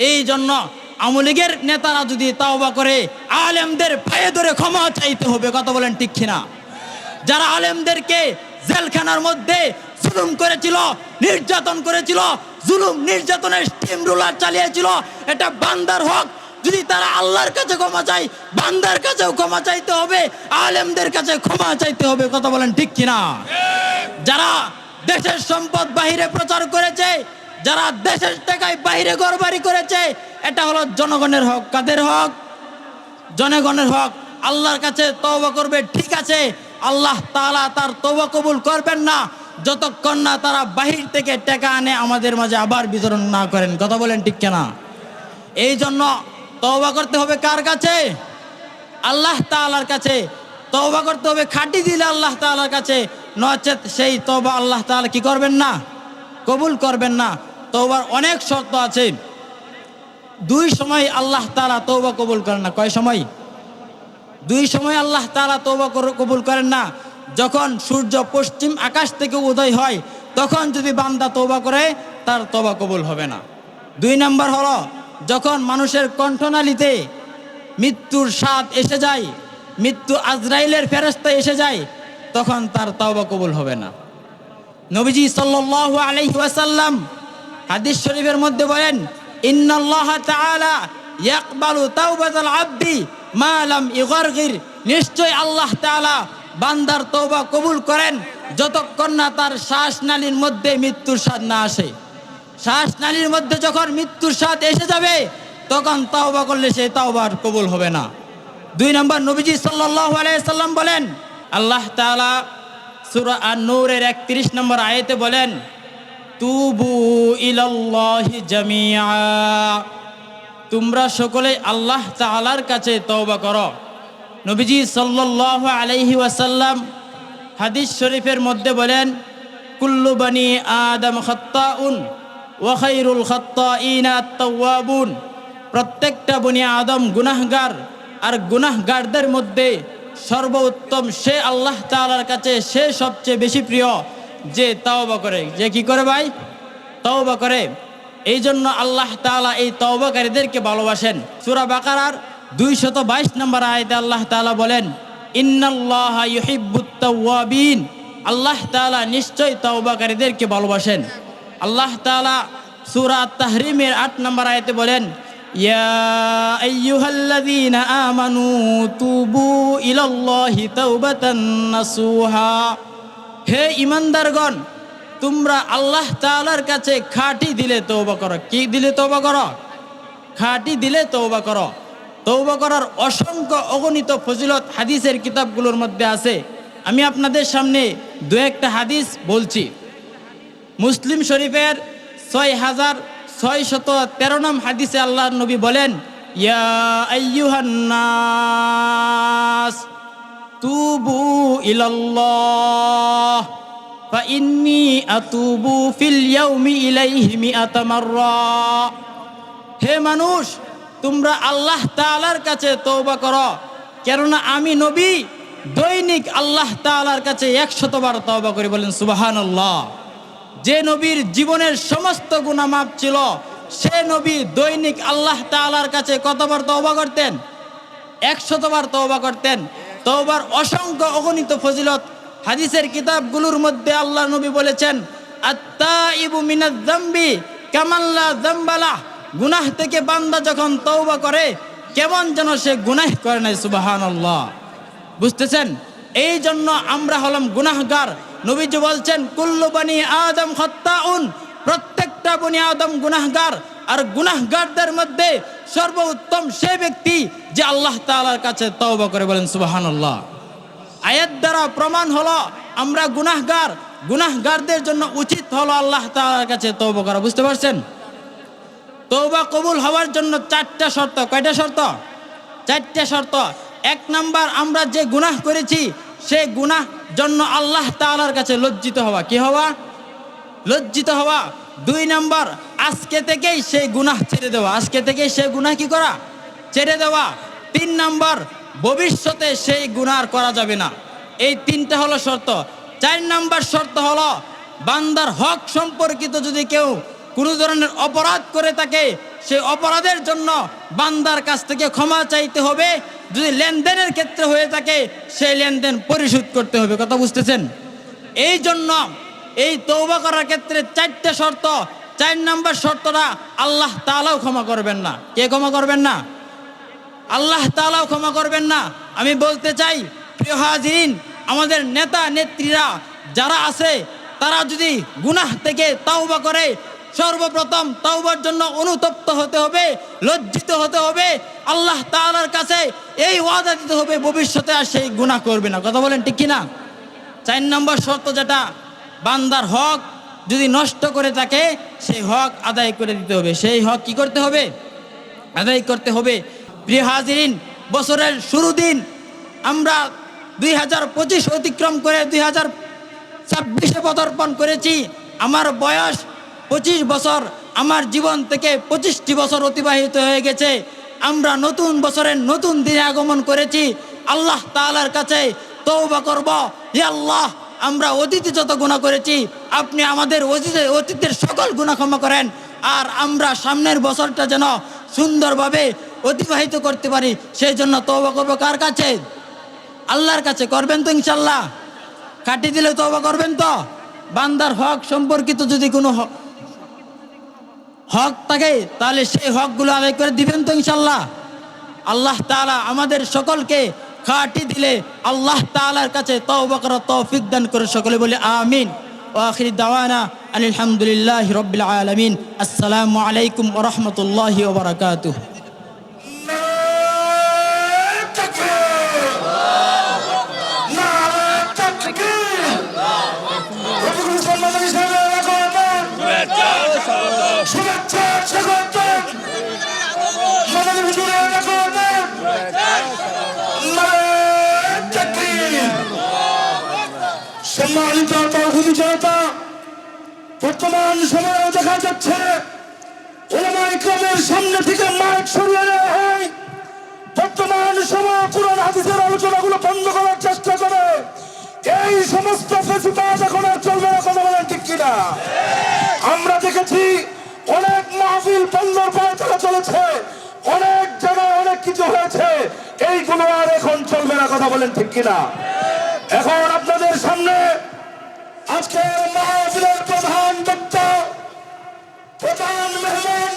এই জন্য আওয়ামী লীগের নেতারা যদি তাওবা করে আলেমদের পায়ে ধরে ক্ষমা চাইতে হবে। কথা বলেন ঠিক কিনা? যারা আলেমদেরকে জেলখানার মধ্যে জুলুম করেছিল, নির্যাতন করেছিল, জুলুম নির্যাতনের স্টিম রুলার চালিয়েছিল, এটা বান্দার হক। যদি তারা আল্লাহর কাছে ক্ষমা চায়, বান্দার কাছেও ক্ষমা চাইতে হবে, আলেমদের কাছে ক্ষমা চাইতে হবে। কথা বলেন ঠিক কিনা? যারা দেশের সম্পদ বাহিরে প্রচার করেছে, যারা দেশের টাকায় বাহিরে ঘরবাড়ি করেছে, এটা হলো জনগণের হক। কাদের হক? জনগণের হক। আল্লাহর কাছে তওবা করবে, ঠিক আছে, আল্লাহ তাআলা তার তওবা কবুল করবেন না যতক্ষণ না তারা বাহির থেকে টাকা আনে আমাদের মাঝে আবার বিতরণ না করেন। কথা বলেন ঠিক কিনা? এই জন্য তওবা করতে হবে কার কাছে? আল্লাহ তাআলার কাছে। তওবা করতে হবে খাঁটি দিলে আল্লাহ তাআলার কাছে, নচেত সেই তওবা আল্লাহ তাআলা কি করবেন না? কবুল করবেন না। তওবার অনেক শর্ত আছে। দুই সময় আল্লাহ তাআলা তওবা কবুল করেন না। কয় সময়? দুই সময় আল্লাহ তাআলা তওবা কবুল করেন না। যখন সূর্য পশ্চিম আকাশ থেকে উদয় হয় তখন যদি বান্দা তওবা করে, তার তওবা কবুল হবে না। দুই নাম্বার হলো যখন মানুষের কণ্ঠনালীতে মৃত্যুর স্বাদ এসে যায়, মৃত্যু আজরাইলের ফেরেশতা এসে যায়, তখন তার তওবা কবুল হবে না। নবীজি সাল্লাল্লাহু আলাইহি ওয়াসাল্লাম হাদিস শরীফের মধ্যে বলেন, ইন্নাল্লাহা তাআলা ইয়াকবালু তাওবাতাল আবদি মা লাম ইগরগির। নিশ্চয় আল্লাহ তাআলা বান্দার তওবা কবুল করেন যতক্ষণ না তার শ্বাসনালীর মধ্যে মৃত্যুর স্বাদ না আসে। শ্বাসনালীর মধ্যে যখন মৃত্যুর স্বাদ এসে যাবে তখন তওবা করলে সেই তওবা কবুল হবে না। দুই নম্বর, নবীজি সাল্লাল্লাহু আলাইহি সাল্লাম বলেন, আল্লাহ তাআলা সূরা আন-নূরের 31 নম্বর আয়াতে বলেন, তুবু ইলাল্লাহি জামিআ। তোমরা সকলে আল্লাহ তাআলার কাছে তওবা করো। নবীজি সাল্লাল্লাহু আলাইহি ওয়াসাল্লাম হাদিস শরীফের মধ্যে বলেন, কুল্লু বানি আদম খাত্তাউন ওয়া খায়রুল খাত্তাইনা আত-তাওয়াবুন। প্রত্যেকটা বনি আদম গুনাহগার, আর গুনাহগারদের মধ্যে সর্বোত্তম সে আল্লাহ তাআলার কাছে, সে সবচেয়ে বেশি প্রিয় যে তওবা করে। যে কি করে ভাই? তওবা করে। এই জন্য আল্লাহ তাআলা এই তওবাকারীদেরকে ভালোবাসেন। সূরা বাকারার 222 নম্বর আয়াতে আল্লাহ তাআলা বলেন, ইন্নাল্লাহা ইউহিব্বুত তাওয়াবিন। আল্লাহ তাআলা নিশ্চয় তওবাকারীদেরকে ভালোবাসেন। আল্লাহ তাআলা সূরা আত-তাহরিমের 8 নম্বর আয়াতে বলেন, ইয়া আইয়ুহাল্লাযীনা আমানু তুবু ইলাল্লাহি তাওবাতান নাসুহা। হে ঈমানদারগণ, তোমরা আল্লাহ তাআলার কাছে খাঁটি দিলে তওবা করো। কি দিলে তওবা করো? খাঁটি দিলে তওবা করো। তওবা করার অসংখ্য অগণিত ফজিলত হাদিসের কিতাবগুলোর মধ্যে আছে। আমি আপনাদের সামনে দু একটা হাদিস বলছি। মুসলিম শরীফের 6613 নং হাদিসে আল্লাহর নবী বলেন, ইয়া আইয়ুহান নাস তুবু ইলাল্লাহ ফা ইন্নী আতুবু ফিল ইয়াউমি ইলাইহি মিআতা মাররা। হে মানুষ, তোমরা আল্লাহ তাআলার কাছে তওবা করো, কেননা আমি নবী দৈনিক আল্লাহ তাআলার কাছে 100 বার তওবা করি। বলেন সুবহানাল্লাহ। যে নবীর জীবনের সমস্ত গুনাহ মাফ ছিল, সে নবী দৈনিক আল্লাহ তাআলার কাছে কতবার তওবা করতেন? 100 বার তওবা করতেন। তওবার অসংখ্য অগণিত ফজিলত হাদিসের কিতাবগুলোর মধ্যে আল্লাহ নবী বলেছেন, আত-তাইবু মিনাজ যামবি কামান লা যামবা লাহ। গুনাহ থেকে বান্দা যখন তওবা করে কেমন যেন সে গুনাহ করে নাই। সুবহানাল্লাহ। বুঝতেছেন? এই জন্য আমরা হলাম গুনাহগার। নবীজি বলছেন, কুল্লু বানি আদম খাত্তাউন। প্রত্যেকটা বনি আদম গুনাহগার, আর গুনাহগারদের মধ্যে সর্বোত্তম সে ব্যক্তি যে আল্লাহ তাআলার কাছে তওবা করে। বলেন সুবহানাল্লাহ। আয়াত দ্বারা প্রমাণ হলো আমরা গুনাহগার। গুনাহগারদের জন্য উচিত হলো আল্লাহ তাআলার কাছে তওবা করা। বুঝতে পারছেন? তওবা কবুল হওয়ার জন্য 4টা শর্ত। কয়টা শর্ত? 4টা শর্ত। 1 নাম্বার, আমরা যে গুনাহ করেছি সেই গুনাহ জন্য আল্লাহ তাআলার কাছে লজ্জিত হওয়া। কি হওয়া? লজ্জিত হওয়া। 2 নাম্বার, আজকে থেকেই সেই গুনাহ ছেড়ে দেওয়া। আজকে থেকেই সেই গুনাহ কি করা? ছেড়ে দেওয়া। 3 নাম্বার, ভবিষ্যতে সেই গুনাহ আর করা যাবে না। এই 3টা হলো শর্ত। 4 নাম্বার শর্ত হলো বান্দার হক সম্পর্কিত যদি কেউ কোনো ধরনের অপরাধ করে থাকে সেই অপরাধের জন্য বান্দার কাছ থেকে ক্ষমা চাইতে হবে। যদি লেনদেনের ক্ষেত্রে হয়ে থাকে সেই লেনদেন পরিশোধ করতে হবে। কথা বুঝতেছেন? এই জন্য এই তওবা করার ক্ষেত্রে 4টে শর্ত। 4 নম্বর শর্তটা আল্লাহ তাআলাও ক্ষমা করবেন না। কে ক্ষমা করবেন না? আল্লাহ তাআলাও ক্ষমা করবেন না। আমি বলতে চাই প্রিয় হাজিরিন, আমাদের নেতা নেত্রীরা যারা আছে তারা যদি গুনাহ থেকে তাওবা করে, সর্বপ্রথম তাওবার জন্য অনুতপ্ত হতে হবে, লজ্জিত হতে হবে, আল্লাহ তাআলার কাছে এই ওয়াদা দিতে হবে ভবিষ্যতে আর সেই গুনাহ করবে না। কথা বলেন ঠিক কিনা? 4 নম্বর শর্ত যেটা, বান্দার হক যদি নষ্ট করে থাকে সেই হক আদায় করে দিতে হবে। সেই হক কি করতে হবে? আদায় করতে হবে। প্রিয় হাজিরিন, বছরের শুরু দিন আমরা 2025 অতিক্রম করে 2026-এ পদার্পণ করেছি। আমার বয়স 25 বছর, আমার জীবন থেকে 25টি বছর অতিবাহিত হয়ে গেছে। আমরা নতুন বছরের নতুন দিনে আগমন করেছি। আল্লাহ তাআলার কাছে তওবা করব, হে আল্লাহ, আমরা অতীতে যত গুনাহ করেছি আপনি আমাদের অতীতের সকল গুনাহ ক্ষমা করেন, আর আমরা সামনের বছরটা যেন সুন্দরভাবে অতিবাহিত করতে পারি সেই জন্য তওবা করব। কার কাছে? আল্লাহর কাছে। করবেন তো ইনশাল্লাহ? কাটি দিলে তওবা করবেন তো? বান্দার হক সম্পর্কিত যদি কোনো হক থাকে তাহলে সেই হকগুলো আদায় করে দিবেন তো ইনশাল্লাহ? আল্লাহ তাআলা আমাদের সকলকে খাঁটি দিলে আল্লাহ তাআলার কাছে তওবা করার তৌফিক দান করে। সকলে বলে আমিন। ওয়া আখির দাওয়ানা আলহামদুলিল্লাহি রাব্বিল আলামিন। আসসালামু আলাইকুম ওয়া রাহমাতুল্লাহি ওয়া বারাকাতুহু। সম্মানিত তৌহিদি জনতা, বর্তমান সময়ে দেখা যাচ্ছে উলামায়ে কেরামের সামনে থেকে মাইক সরিয়ে নেওয়া হয়। বর্তমান সময়ে কুরআন হাদিসের আলোচনাগুলো বন্ধ করার চেষ্টা করে। এই সমস্ত ফেসিবাদ এখন আর চলবে না। কথা বলেন ঠিক কিনা? আমরা দেখেছি অনেক মাহফিল বন্ধর পায়ে চলা চলেছে, অনেক জায়গায় অনেক কিছু হয়েছে, এইগুলো আর এখন চলবে না। কথা বলেন ঠিক কিনা? এখন আপনাদের সামনে আজকের মাহফিলের প্রধান বক্তা, প্রধান মেহমান